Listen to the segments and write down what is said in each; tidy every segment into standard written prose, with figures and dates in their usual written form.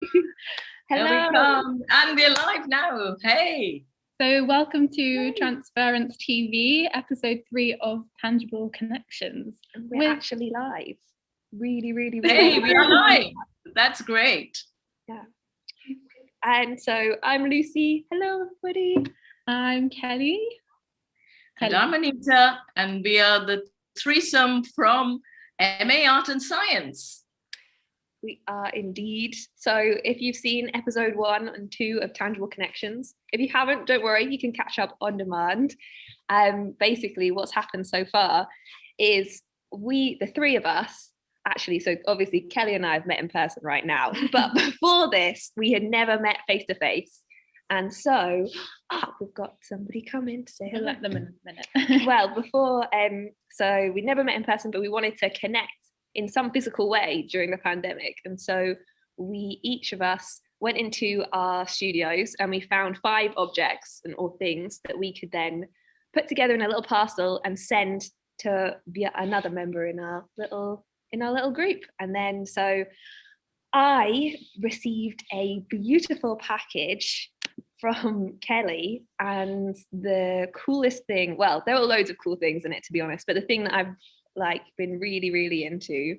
There we come. And we're live now. Hey. So welcome to Transference TV, episode 3 of Tangible Connections. We're actually live. Really. Hey, we are live. That's great. Yeah. And so I'm Lucy. Hello, everybody. I'm Kelly. And I'm Anita, and we are the threesome from MA Art and Science. We are indeed. So if you've seen episode 1 and 2 of Tangible Connections, if you haven't, don't worry, you can catch up on demand. Basically, what's happened so far is the three of us, actually, so obviously Kelly and I have met in person right now, but before this, we had never met face to face. And so we've got somebody coming to say hello. We'll let them in a minute. Well, so we never met in person, but we wanted to connect in some physical way during the pandemic. And so each of us went into our studios and we found 5 objects or things that we could then put together in a little parcel and send to another member in our little group. And then so I received a beautiful package from Kelly, and the coolest thing, well, there were loads of cool things in it, to be honest, but the thing that I've been really into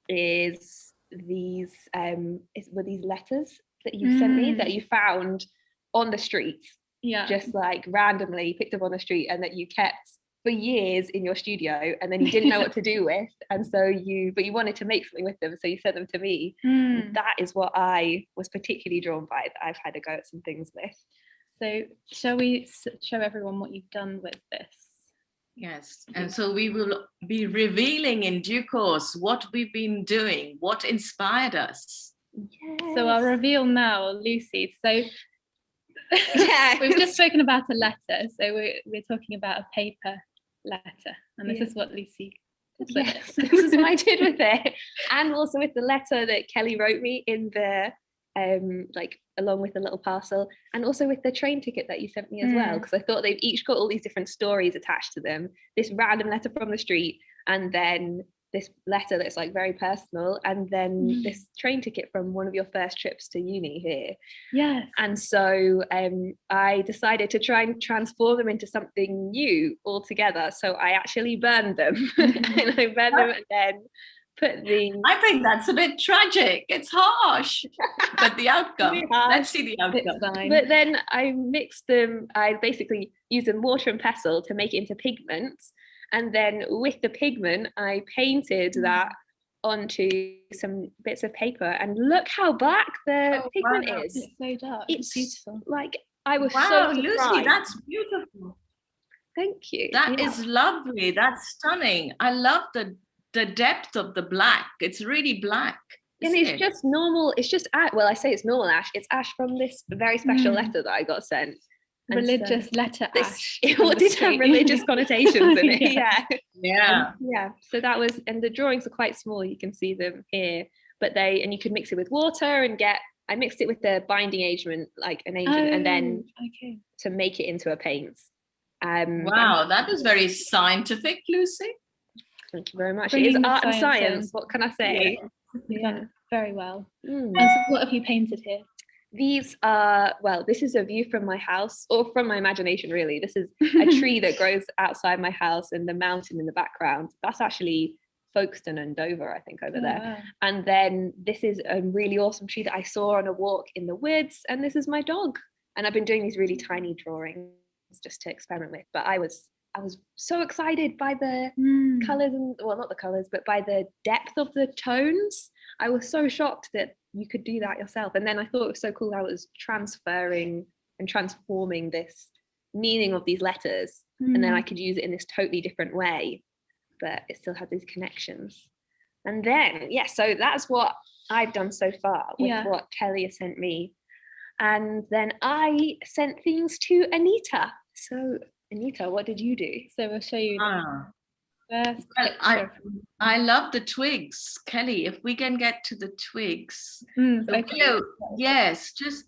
is these letters that you sent me that you found on the street, just randomly picked up on the street, and that you kept for years in your studio, and then you didn't know what to do with, and so you wanted to make something with them, so you sent them to me. That is what I was particularly drawn by, that I've had a go at some things with. So shall we show everyone what you've done with this? Yes, and so we will be revealing in due course what we've been doing, what inspired us. Yes. So I'll reveal now, Lucy. So we've just spoken about a letter, so we're talking about a paper letter, and this is what Lucy did with it. This is what I did with it, and also with the letter that Kelly wrote me in the along with the little parcel, and also with the train ticket that you sent me as well, because I thought they've each got all these different stories attached to them. This random letter from the street, and then this letter that's very personal, and then this train ticket from one of your first trips to uni here. Yes. And so I decided to try and transform them into something new altogether. So I actually burned them and I burned them and then I think that's a bit tragic. It's harsh, but the outcome. Let's see the outcome. But then I mixed them. I basically used them water and pestle to make it into pigments, and then with the pigment, I painted that onto some bits of paper. And look how black the pigment is. It's so dark. It's beautiful. I was so surprised. Lucy, that's beautiful. Thank you. That is lovely. That's stunning. I love the depth of the black. It's really black, and it's just normal. It's just I say it's normal ash. It's ash from this very special letter that I got sent. Religious letter ash. What did have religious connotations in it? Yeah. So that was, and the drawings are quite small. You can see them here, but you could mix it with water and I mixed it with the binding agent, an agent, and then to make it into a paint. Wow, that was very scientific, Lucy. Thank you very much. It is art and science. What can I say? Yeah, very well. And so what have you painted here? These are, this is a view from my house, or from my imagination, really. This is a tree that grows outside my house, and the mountain in the background. That's actually Folkestone and Dover, I think, over there. Wow. And then this is a really awesome tree that I saw on a walk in the woods, and this is my dog. And I've been doing these really tiny drawings just to experiment with, but I was so excited by the colours, and not the colours, but by the depth of the tones. I was so shocked that you could do that yourself. And then I thought it was so cool how it was transferring and transforming this meaning of these letters, and then I could use it in this totally different way, but it still had these connections. And then so that's what I've done so far with what Kelly has sent me. And then I sent things to Anita. So Anita, what did you do? So we'll show you first picture. I love the twigs, Kelly. If we can get to the twigs. Yes, just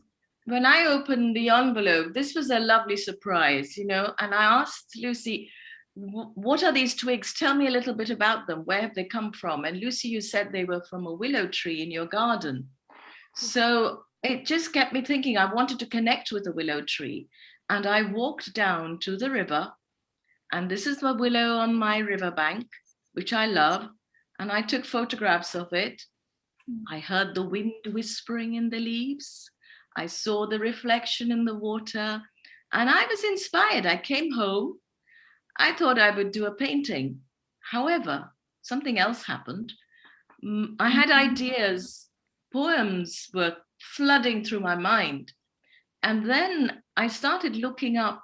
when I opened the envelope, this was a lovely surprise, and I asked Lucy, what are these twigs? Tell me a little bit about them. Where have they come from? And Lucy, you said they were from a willow tree in your garden. So it just kept me thinking. I wanted to connect with the willow tree. And I walked down to the river. And this is the willow on my riverbank, which I love. And I took photographs of it. I heard the wind whispering in the leaves. I saw the reflection in the water. And I was inspired. I came home. I thought I would do a painting. However, something else happened. I had ideas, poems were flooding through my mind. And then I started looking up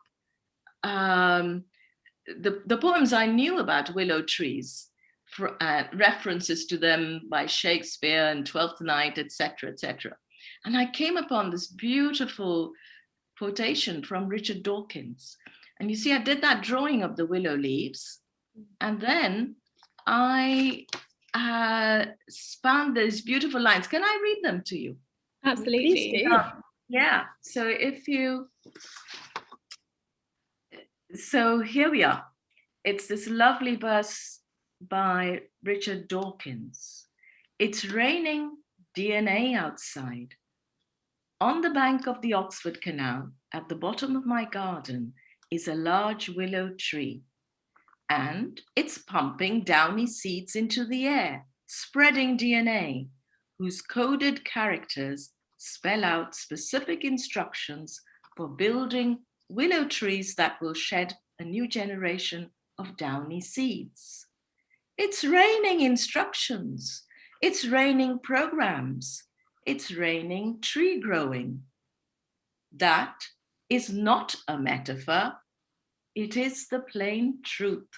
the poems I knew about willow trees, references to them by Shakespeare and Twelfth Night, etc., etc. And I came upon this beautiful quotation from Richard Dawkins. And you see, I did that drawing of the willow leaves. And then I found these beautiful lines. Can I read them to you? Absolutely. Yeah. So so here we are. It's this lovely verse by Richard Dawkins. It's raining DNA outside. On the bank of the Oxford Canal, at the bottom of my garden, is a large willow tree. And it's pumping downy seeds into the air, spreading DNA, whose coded characters spell out specific instructions for building willow trees that will shed a new generation of downy seeds. It's raining instructions. It's raining programs. It's raining tree growing. That is not a metaphor. It is the plain truth.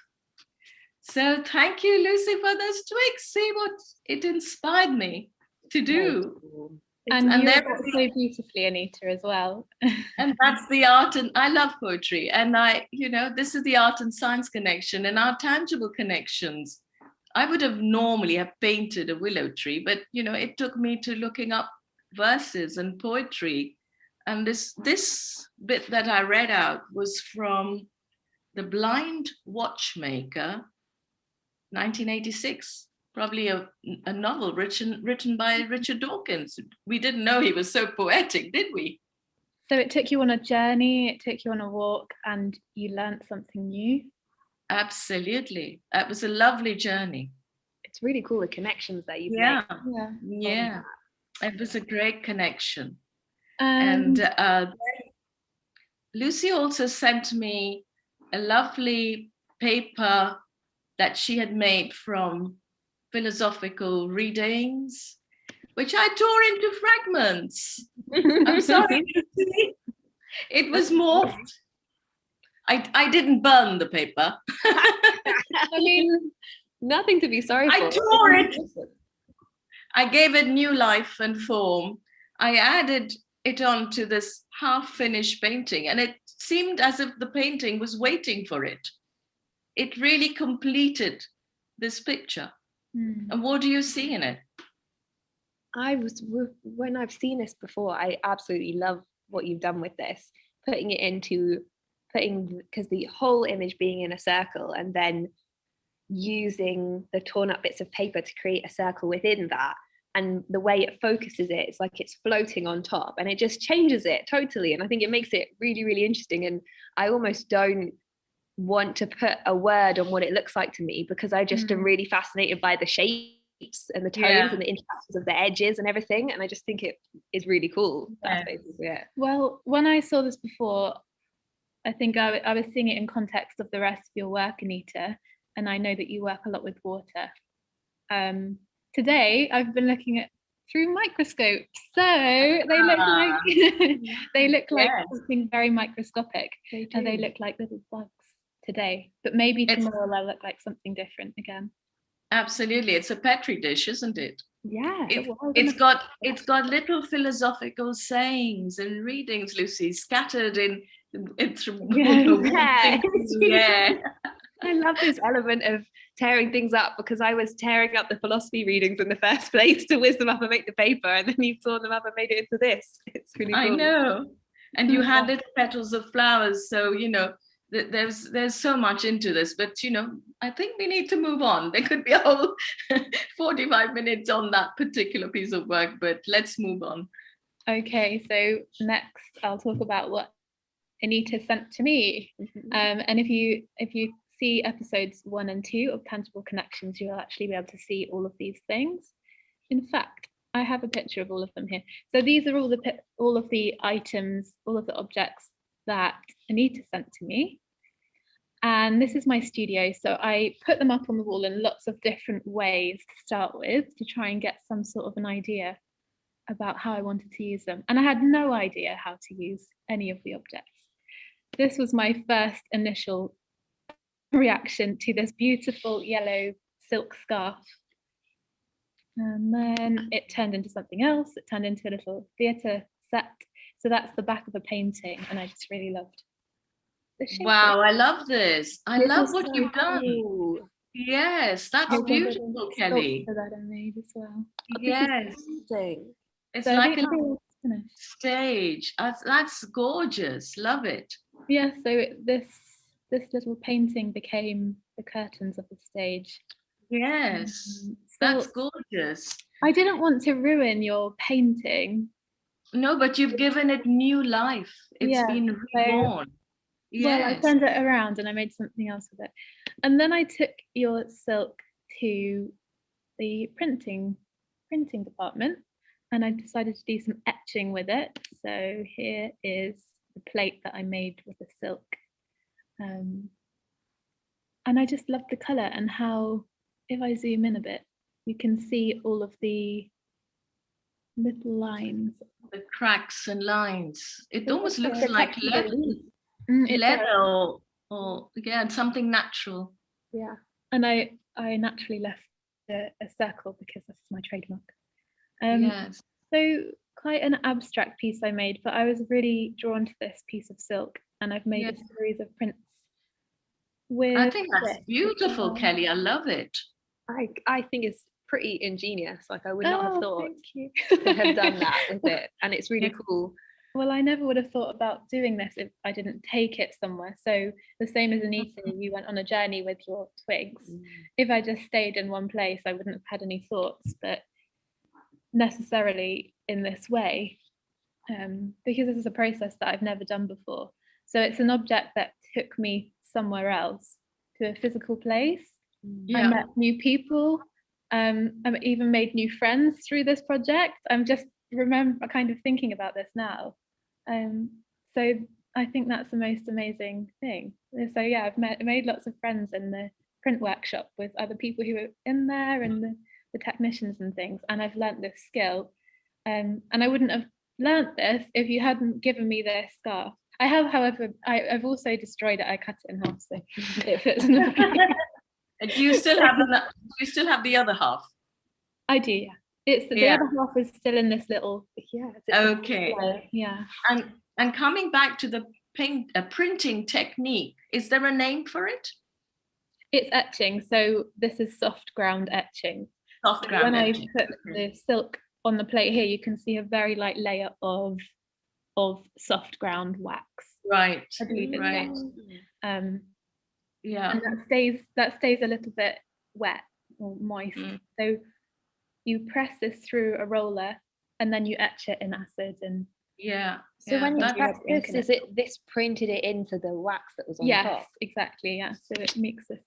So thank you, Lucy, for those twigs. See what it inspired me to do. And you wrote so beautifully, Anita, as well. And that's the art, and I love poetry. And this is the art and science connection and our tangible connections. I would have normally have painted a willow tree, but it took me to looking up verses and poetry. And this bit that I read out was from The Blind Watchmaker, 1986. Probably a novel written by Richard Dawkins. We didn't know he was so poetic, did we? So it took you on a journey, it took you on a walk, and you learned something new? Absolutely. That was a lovely journey. It's really cool, the connections that you've made. Yeah. It was a great connection. And Lucy also sent me a lovely paper that she had made from philosophical readings, which I tore into fragments. I'm sorry. It was morphed. I didn't burn the paper. I mean, nothing to be sorry for. I tore it. I gave it new life and form. I added it onto this half-finished painting, and it seemed as if the painting was waiting for it. It really completed this picture. And what do you see in it? When I've seen this before, I absolutely love what you've done with this, because the whole image being in a circle and then using the torn up bits of paper to create a circle within that, and the way it focuses it, it's like it's floating on top, and it just changes it totally. And I think it makes it really, really interesting. And I almost don't want to put a word on what it looks like to me, because I just am really fascinated by the shapes and the tones and the interactions of the edges and everything, and I just think it is really cool. That's basically it. Well, when I saw this before, I think I was seeing it in context of the rest of your work, Anita, and I know that you work a lot with water. Today I've been looking at through microscopes, so they look like something very microscopic, and they look like little bugs today, but maybe tomorrow they'll look like something different again. Absolutely. It's a petri dish, isn't it? Yeah. It's got little philosophical sayings and readings, Lucy, scattered in through. I love this element of tearing things up, because I was tearing up the philosophy readings in the first place to whiz them up and make the paper, and then you torn them up and made it into this. It's really cool. I know. And you had little petals of flowers, so there's so much into this, but I think we need to move on. There could be a whole 45 minutes on that particular piece of work, but let's move on. Okay, so next I'll talk about what Anita sent to me. And if you see episodes 1 and 2 of Tangible Connections, you'll actually be able to see all of these things. In fact, I have a picture of all of them here. So these are all of the items, all of the objects that Anita sent to me. And this is my studio. So I put them up on the wall in lots of different ways to start with, to try and get some sort of an idea about how I wanted to use them. And I had no idea how to use any of the objects. This was my first initial reaction to this beautiful yellow silk scarf. And then it turned into something else. It turned into a little theatre set. So that's the back of a painting, and I just really loved the shape. Wow, I love this. I love what you've done. Yes, that's beautiful, Kelly. That I made as well. Yes, it's so like a stage. That's gorgeous. Love it. Yeah. So this little painting became the curtains of the stage. Yes, that's gorgeous. I didn't want to ruin your painting. No, but you've given it new life. It's been reborn. Well, I turned it around and I made something else with it. And then I took your silk to the printing department, and I decided to do some etching with it. So here is the plate that I made with the silk. And I just love the color and how, if I zoom in a bit, you can see all of the little lines. The cracks and lines. It almost looks like leather or something natural. Yeah. And I naturally left a circle because this is my trademark. Yes. So quite an abstract piece I made, but I was really drawn to this piece of silk, and I've made a series of prints. I think that's beautiful, Kelly. I love it. I think it's pretty ingenious. Like, I would not have thought to have done that with it, and it's really cool. Well, I never would have thought about doing this if I didn't take it somewhere. So the same as Anita, you went on a journey with your twigs. If I just stayed in one place, I wouldn't have had any thoughts, but necessarily in this way, because this is a process that I've never done before. So it's an object that took me somewhere else, to a physical place. I met new people. I've even made new friends through this project. I'm just kind of thinking about this now. So I think that's the most amazing thing. So yeah, I've made lots of friends in the print workshop with other people who were in there, and the technicians and things, and I've learnt this skill. And I wouldn't have learnt this if you hadn't given me this scarf. I have, however, I've also destroyed it. I cut it in half, so it fits in the Do you still have the other half? I do, yeah. The other half is still in this little, okay. Yeah. And coming back to the printing technique, is there a name for it? It's etching. So this is soft ground etching. Soft ground etching. I put the silk on the plate here, you can see a very light layer of soft ground wax. Right. I believe it's right. And that stays a little bit wet or moist. So you press this through a roller and then you etch it in acid. And so when you press this printed it into the wax that was on top? Yes, exactly. Yeah. So it makes this.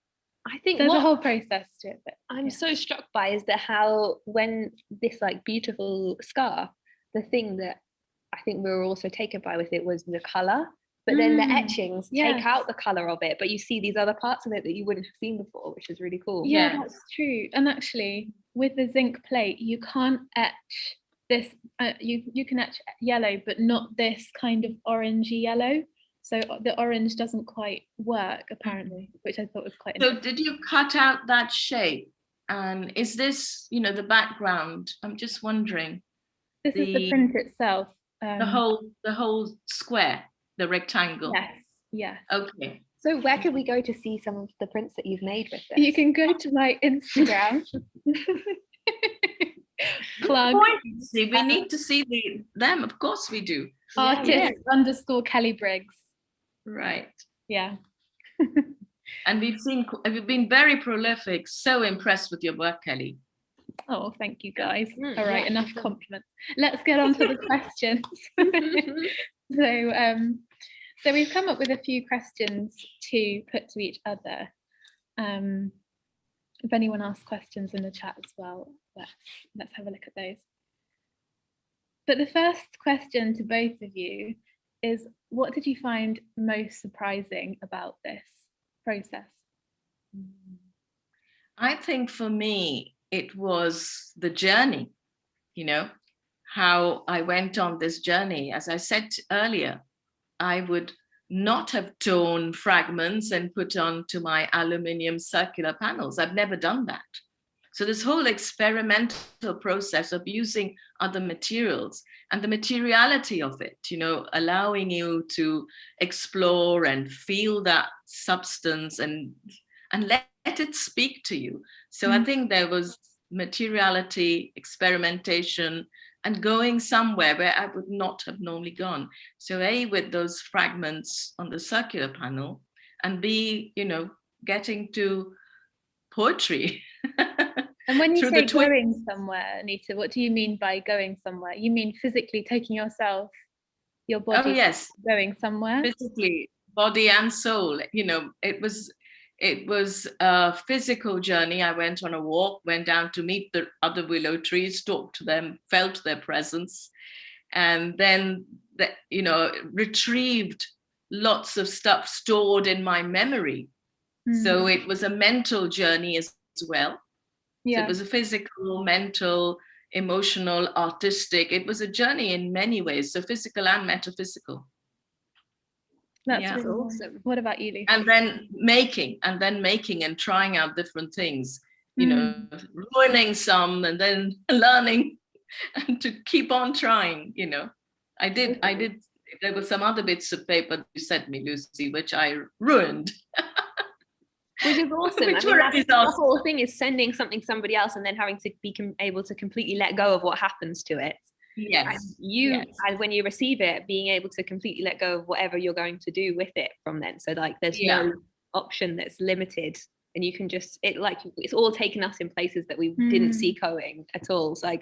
I think there's a whole process to it. But I'm so struck by is that how, when this like beautiful scarf, the thing that I think we were also taken by with it was the color, but then the etchings take out the color of it, but you see these other parts of it that you wouldn't have seen before, which is really cool. Yeah, that's true. And actually with the zinc plate, you can't etch this, you can etch yellow, but not this kind of orangey yellow. So the orange doesn't quite work apparently, which I thought was quite interesting. So did you cut out that shape? And is this, the background? I'm just wondering. This is the print itself. The whole square, the rectangle. Yes. Yeah. Okay. So where can we go to see some of the prints that you've made with this? You can go to my Instagram. Plug. We need to see them. Of course we do. Artist _ Kelly Briggs. Right. Yeah. And we've been very prolific. So impressed with your work, Kelly. Oh, thank you guys. All right, enough compliments. Let's get on to the questions. So we've come up with a few questions to put to each other. If anyone asks questions in the chat as well, let's have a look at those. But the first question to both of you is, what did you find most surprising about this process? I think for me, it was the journey, how I went on this journey. As I said earlier, I would not have torn fragments and put onto my aluminium circular panels. I've never done that. So this whole experimental process of using other materials and the materiality of it, allowing you to explore and feel that substance and let it speak to you. So I think there was materiality, experimentation, and going somewhere where I would not have normally gone. So A, with those fragments on the circular panel, and B, getting to poetry. And when you say going somewhere, Anita, what do you mean by going somewhere? You mean physically taking your body, yes, going somewhere? Physically, body and soul. It was a physical journey. I went on a walk, went down to meet the other willow trees, talked to them, felt their presence, and then retrieved lots of stuff stored in my memory. So it was a mental journey as well. Yeah. So it was a physical, mental, emotional, artistic. It was a journey in many ways, so physical and metaphysical. That's really awesome. What about you, Lucy? And then making and trying out different things, ruining some and then learning and to keep on trying, I did, there were some other bits of paper you sent me, Lucy, which I ruined. Which is awesome. The whole thing is sending something to somebody else and then having to be able to completely let go of what happens to it. Yes. And when you receive it, being able to completely let go of whatever you're going to do with it from then. So there's no option that's limited, and you can just it's all taken us in places that we didn't see going at all. So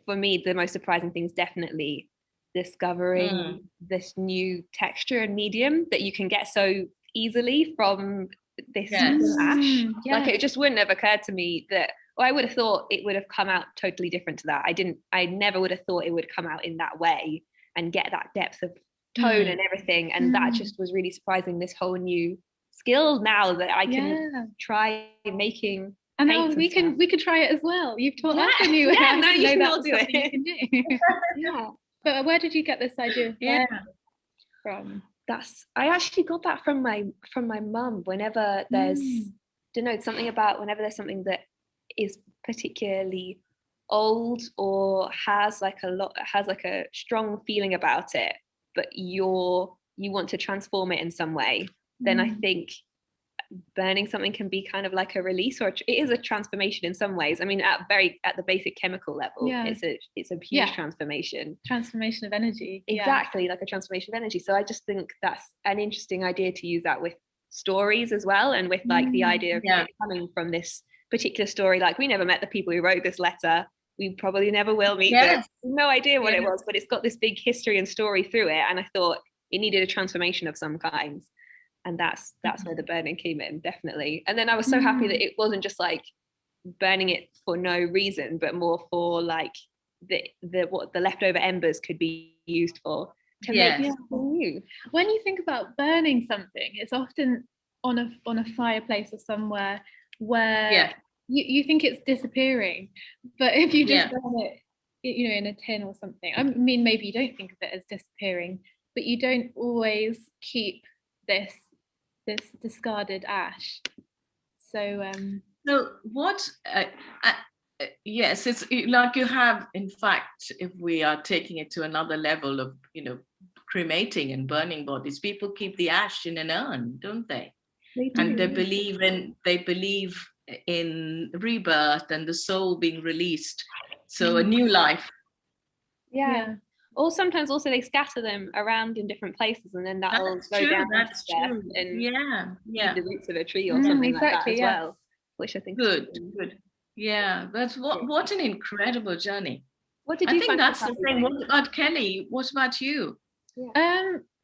for me, the most surprising thing is definitely discovering this new texture and medium that you can get so easily from this ash. It just wouldn't have occurred to me that, I would have thought it would have come out totally different to that. I never would have thought it would come out in that way and get that depth of tone and everything. And that just was really surprising, this whole new skill now that I can try making. And now we could try it as well. You've taught us a new way. Now you can all do it. You can do. But where did you get this idea from? I actually got that from my mum. Whenever there's whenever there's something that is particularly old or has a strong feeling about it, but you want to transform it in some way, then I think burning something can be kind of like a release, or it is a transformation in some ways. I mean, at the basic chemical level, it's a huge transformation of energy. Exactly, like a transformation of energy. So I just think that's an interesting idea to use that with stories as well, and with the idea of coming from this particular story. We never met the people who wrote this letter, we probably never will meet them. No idea what it was, but it's got this big history and story through it, and I thought it needed a transformation of some kind. And that's where the burning came in, definitely. And then I was so happy that it wasn't just burning it for no reason, but more for what the leftover embers could be used for to make something new. When you think about burning something, it's often on a fireplace or somewhere where you think it's disappearing, but if you just burn it, in a tin or something, I mean, maybe you don't think of it as disappearing, but you don't always keep this discarded ash. So what yes, it's like you have, in fact, if we are taking it to another level of cremating and burning bodies, people keep the ash in an urn, don't they? They do. And they believe in rebirth and the soul being released, so a new life. Or sometimes also they scatter them around in different places, and then that'll go down That's true. and Yeah. the roots of a tree or something like that as well, which I think good. Yeah, that's what an incredible journey. What did I you think find that's the thing. What about Kelly? What about you?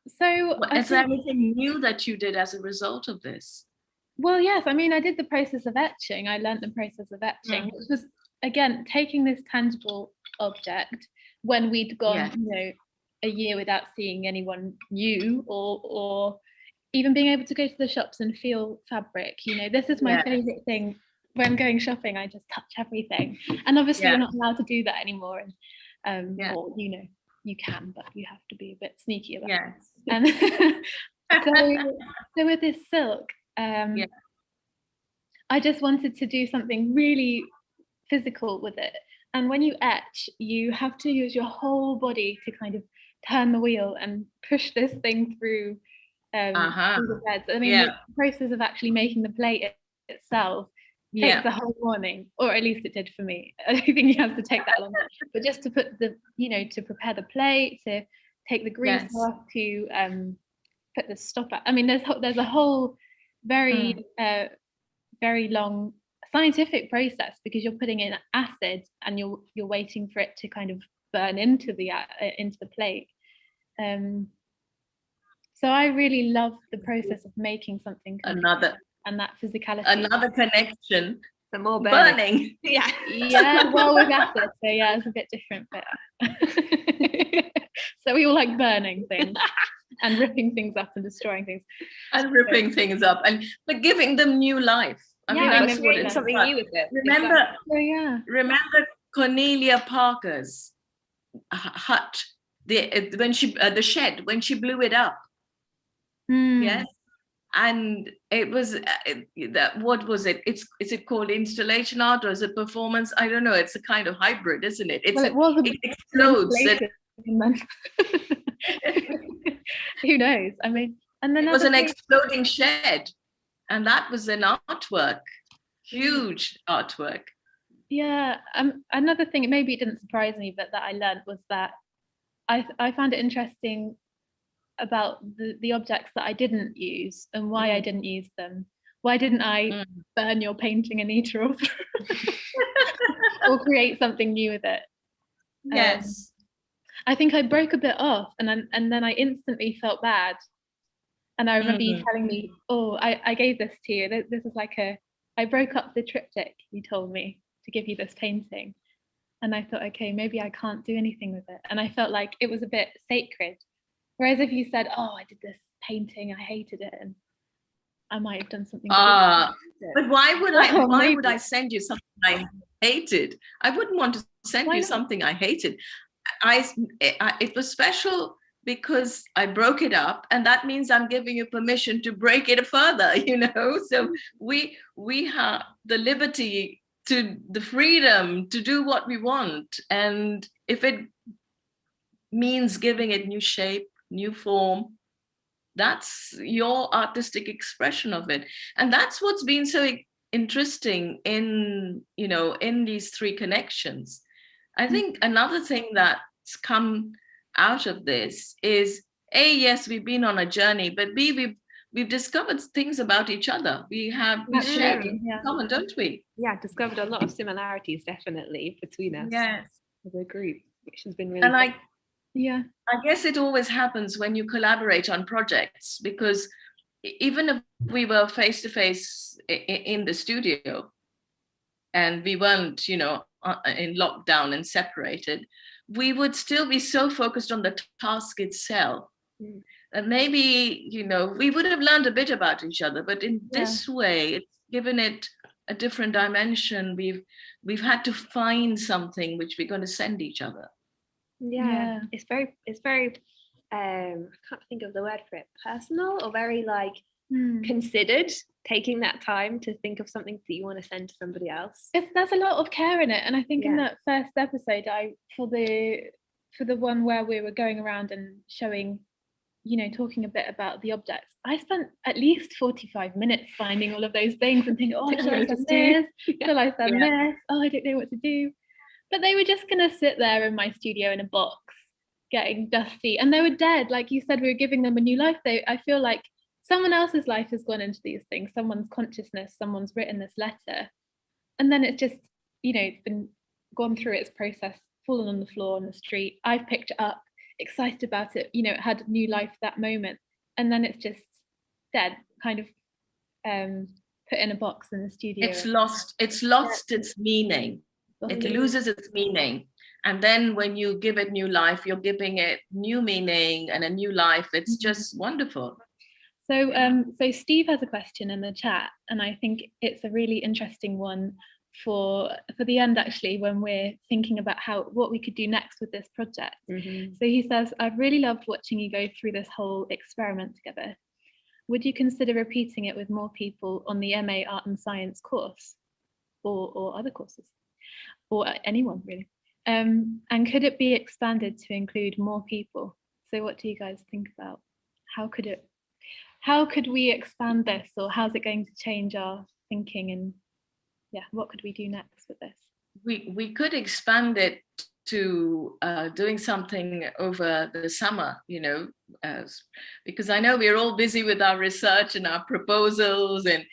So is there anything new that you did as a result of this? Well, yes, I mean, I did the process of etching. I learned the process of etching, which was, again, taking this tangible object when we'd gone, a year without seeing anyone new, or even being able to go to the shops and feel fabric. This is my favorite thing. When going shopping, I just touch everything, and obviously you're not allowed to do that anymore. And or you can, but you have to be a bit sneaky about it. And so with this silk, I just wanted to do something really physical with it. And when you etch, you have to use your whole body to kind of turn the wheel and push this thing through the threads. I mean, the process of actually making the plate itself takes the whole morning, or at least it did for me. I don't think you have to take that long. But just to put to prepare the plate, to take the grease off, to put the stopper. I mean, there's a whole very very long scientific process, because you're putting in acid and you're waiting for it to kind of burn into the plate. So I really love the process of making something. And that physicality. Another connection. The more burning. Well, with acid, so it's a bit different, but so we all like burning things and ripping things up and destroying things. And ripping things up, but giving them new life. I mean, that's what it's something new with it. Remember Cornelia Parker's hut, the shed, when she blew it up. Yes. And it was what was it? Is it called installation art, or is it performance? I don't know. It's a kind of hybrid, isn't it? It explodes. Who knows? I mean, and then it was an exploding shed, and that was an artwork, huge artwork. Yeah. Another thing, maybe it didn't surprise me, but that I learned was that I found it interesting about the objects that I didn't use and why I didn't use them. Why didn't I burn your painting, Anita, or create something new with it? Yes. I think I broke a bit off, and then I instantly felt bad. And I remember you telling me, I gave this to you. This is like I broke up the triptych you told me to give you this painting. And I thought, okay, maybe I can't do anything with it. And I felt like it was a bit sacred. Whereas if you said, I did this painting, I hated it, and I might have done something. But why would I send you something I hated? I wouldn't want to send you something I hated. It was special because I broke it up, and that means I'm giving you permission to break it further, So we have the liberty, the freedom to do what we want. And if it means giving it new shape, new form, that's your artistic expression of it. And that's what's been so interesting in these three connections. I think another thing that's come out of this is A, yes, we've been on a journey, but B, we've discovered things about each other. We share in common, don't we? Yeah, discovered a lot of similarities, definitely, between us. Yes. As a group, which has been really fun. I guess it always happens when you collaborate on projects, because even if we were face to face in the studio and we weren't, in lockdown and separated, we would still be so focused on the task itself. And maybe, we would have learned a bit about each other, but in this way, it's given it a different dimension. We've had to find something which we're going to send each other. Yeah. It's very I can't think of the word for it, personal, or very considered, taking that time to think of something that you want to send to somebody else. There's a lot of care in it. And I think in that first episode, for the one where we were going around and showing, talking a bit about the objects, I spent at least 45 minutes finding all of those things and thinking, shall I send this? Shall I send this? I don't know what to do. But they were just going to sit there in my studio in a box, getting dusty, and they were dead. Like you said, we were giving them a new life. I feel like someone else's life has gone into these things, someone's consciousness, someone's written this letter, and then it's just, it's been gone through its process, fallen on the floor on the street. I've picked it up, excited about it, it had new life that moment, and then it's just dead, kind of put in a box in the studio. It's lost its meaning. It loses its meaning. And then when you give it new life, you're giving it new meaning and a new life. It's just wonderful. So so Steve has a question in the chat, and I think it's a really interesting one for the end, actually, when we're thinking about what we could do next with this project. So he says, I've really loved watching you go through this whole experiment together. Would you consider repeating it with more people on the MA Art and Science course, or other courses, or anyone really? And could it be expanded to include more people? So what do you guys think about how could we expand this, or how's it going to change our thinking, and what could we do next with this? We could expand it to doing something over the summer, because I know we're all busy with our research and our proposals, and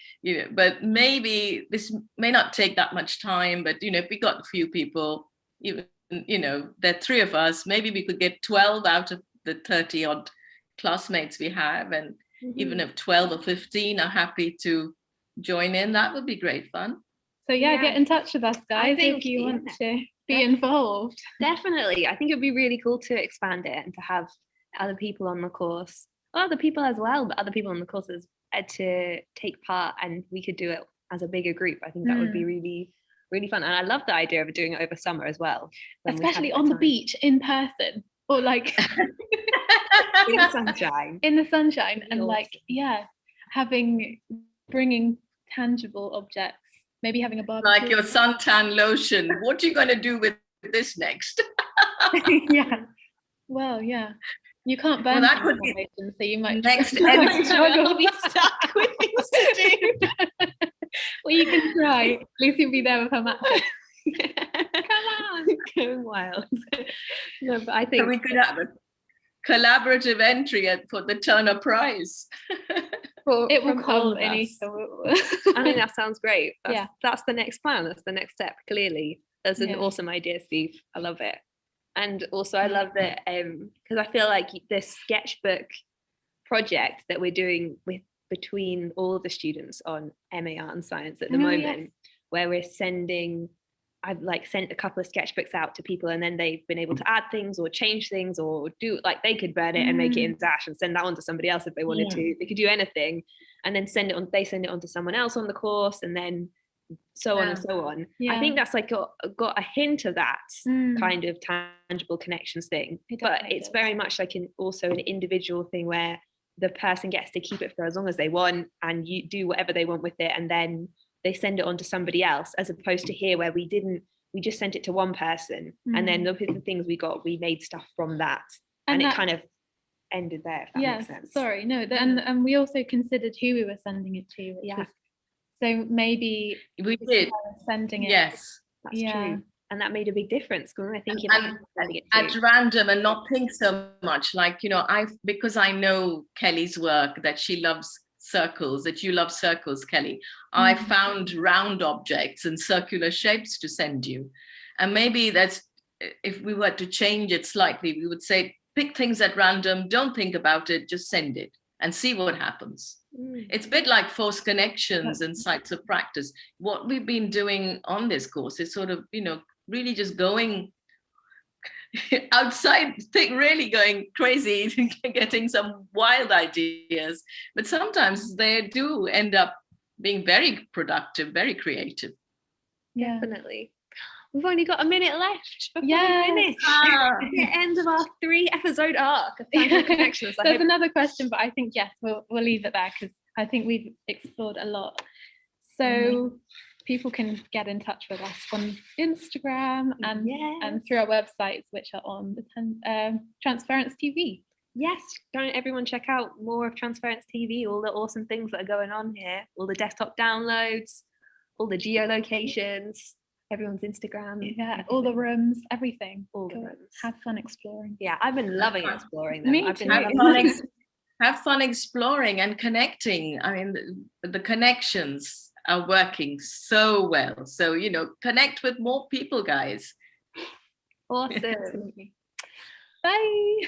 but maybe this may not take that much time. But if we got a few people, even there are 3 of us, maybe we could get 12 out of the 30 odd classmates we have, and even if 12 or 15 are happy to join in, that would be great fun. So get in touch with us, guys, if you want to be involved. Definitely. I think it would be really cool to expand it and to have other people on the course, or other people as well, but other people on the courses to take part, and we could do it as a bigger group. I think that would be really, really fun. And I love the idea of doing it over summer as well. Especially on the beach in person, or like in the sunshine. In the sunshine, and awesome. Bringing tangible objects. Maybe having a barbecue. Like your suntan lotion. What are you going to do with this next? Yeah. Well, yeah. You can't burn that could be lotion, so you might next struggle. Be stuck with things to do. Well, you can try. Lucy will be there with her mattress. Come on, going wild. No, but I think we could have a collaborative entry for the Turner Prize. It will come, Anita. I think that sounds great. That's the next plan. That's the next step. Clearly, that's an awesome idea, Steve. I love it. And also, I love that because I feel like this sketchbook project that we're doing between all of the students on MA Art and Science at the moment, where we're I've sent a couple of sketchbooks out to people, and then they've been able to add things or change things, or do, like, they could burn it and make it in Dash and send that on to somebody else if they wanted to. They could do anything, and then send it on to someone else on the course, and then so on and so on. I think that's got a hint of that kind of tangible connections thing, but it's very much like also an individual thing where the person gets to keep it for as long as they want, and you do whatever they want with it, and then they send it on to somebody else, as opposed to here where we just sent it to one person, and then the things we made stuff from that, and it kind of ended there, if that makes sense. Sorry, no, and we also considered who we were sending it to. So maybe we did sending it. Yes, that's true. And that made a big difference, because I think at random, and not think so much, like, because I know Kelly's work, that she loves circles, that you love circles, Kelly. I found round objects and circular shapes to send you. And maybe that's, if we were to change it slightly, we would say, pick things at random, don't think about it, just send it and see what happens. It's a bit like forced connections and sites of practice. What we've been doing on this course is sort of, really just going outside, really going crazy, getting some wild ideas. But sometimes they do end up being very productive, very creative. Definitely. We've only got a minute left before we finish. The end of our 3-episode arc of Tangible Connections. There's another question, but I think, we'll leave it there, because I think we've explored a lot. So people can get in touch with us on Instagram and through our websites, which are on the Transference TV. Yes, don't everyone check out more of Transference TV, all the awesome things that are going on here, all the desktop downloads, all the geolocations, everyone's Instagram. Yeah, all the rooms, everything. All the rooms. Have fun exploring. Yeah, I've been loving exploring them. Me too. Have fun exploring and connecting. I mean, the connections are working so well. So, you know, connect with more people, guys. Awesome. Absolutely. Bye.